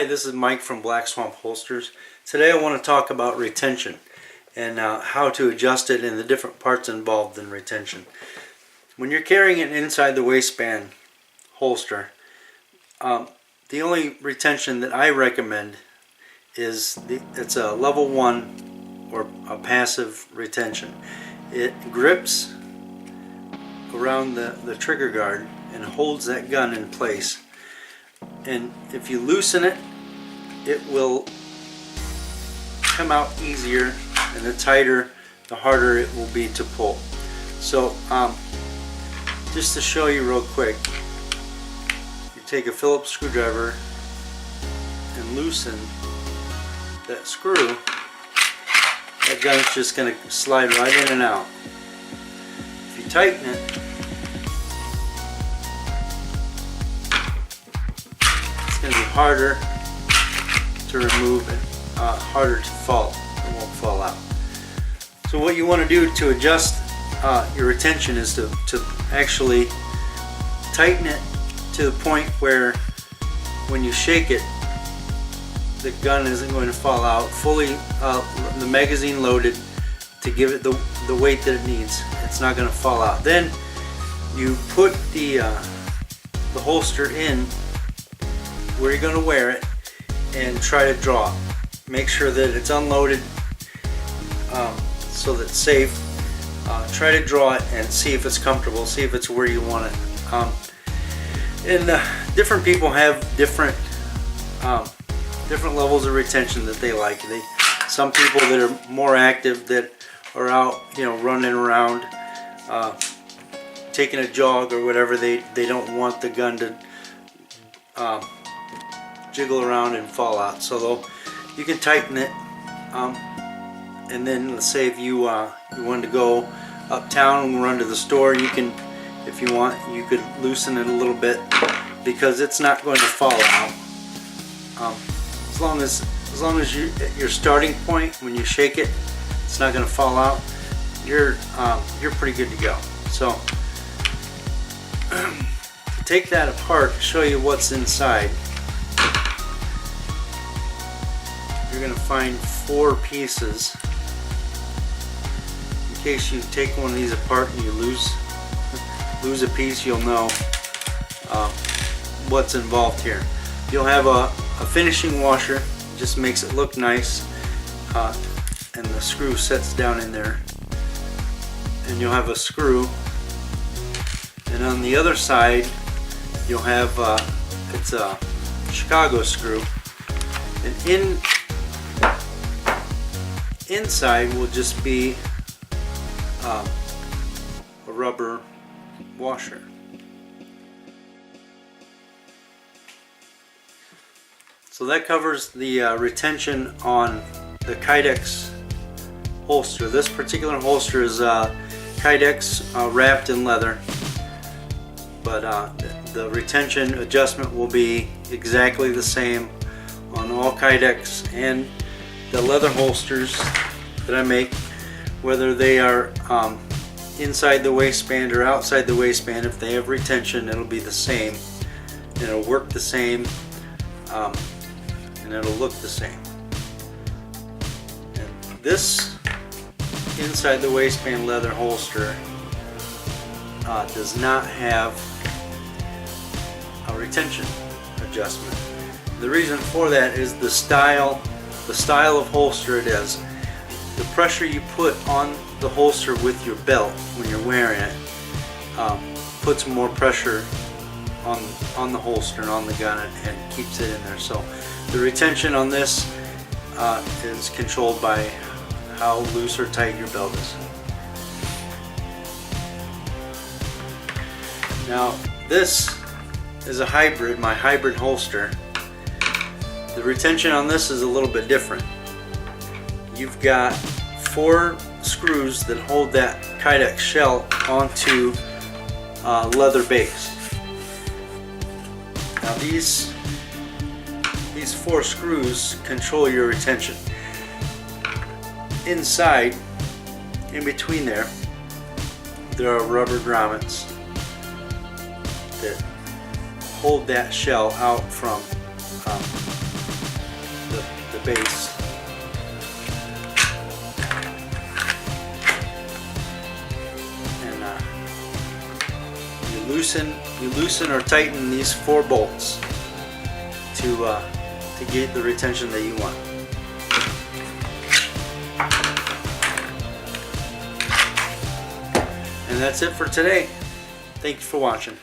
Hi, this is Mike from Black Swamp Holsters. Today I want to talk about retention and how to adjust it and the different parts involved in retention. When you're carrying an inside the waistband holster, the only retention that I recommend is it's a level 1 or a passive retention. It grips around the trigger guard and holds that gun in place. And if you loosen it, it will come out easier, and the tighter, the harder it will be to pull. So just to show you real quick, you take a Phillips screwdriver and loosen that screw. That gun's just going to slide right in and out. If you tighten it, it's going to be harder to remove and harder to fall. It won't fall out. So what you want to do to adjust your retention is to actually tighten it to the point where when you shake it, the gun isn't going to fall out. Fully the magazine loaded to give it the weight that it needs. It's not going to fall out. Then you put the holster in where you're going to wear it and try to draw it. Make sure that it's unloaded so that it's safe. Try to draw it and see if it's comfortable, see if it's where you want it. Different people have different levels of retention that they like. Some people that are more active, that are out, running around, taking a jog or whatever, they don't want the gun to jiggle around and fall out. So you can tighten it, and then let's say if you wanted to go uptown and run to the store, you can, if you want, you could loosen it a little bit because it's not going to fall out. As long as you at your starting point, when you shake it, it's not going to fall out. You're pretty good to go. So to take that apart, show you what's inside. You're going to find 4 pieces. In case you take one of these apart and you lose a piece, you'll know what's involved here. You'll have a finishing washer. It just makes it look nice, and the screw sets down in there. And you'll have a screw, and on the other side you'll have it's a Chicago screw, and inside will just be a rubber washer. So that covers the retention on the Kydex holster. This particular holster is Kydex wrapped in leather, but the retention adjustment will be exactly the same on all Kydex and the leather holsters that I make, whether they are inside the waistband or outside the waistband. If they have retention, it'll be the same, and it'll work the same, and it'll look the same. And this inside the waistband leather holster does not have a retention adjustment. The reason for that is the style of holster it is. The pressure you put on the holster with your belt when you're wearing it puts more pressure on the holster and on the gun and keeps it in there. So the retention on this is controlled by how loose or tight your belt is. Now this is a hybrid, my hybrid holster. The retention on this is a little bit different. You've got 4 screws that hold that Kydex shell onto leather base. Now these 4 screws control your retention. Inside, in between there are rubber grommets that hold that shell out from base. And you loosen or tighten these 4 bolts to get the retention that you want. And that's it for today. Thank you for watching.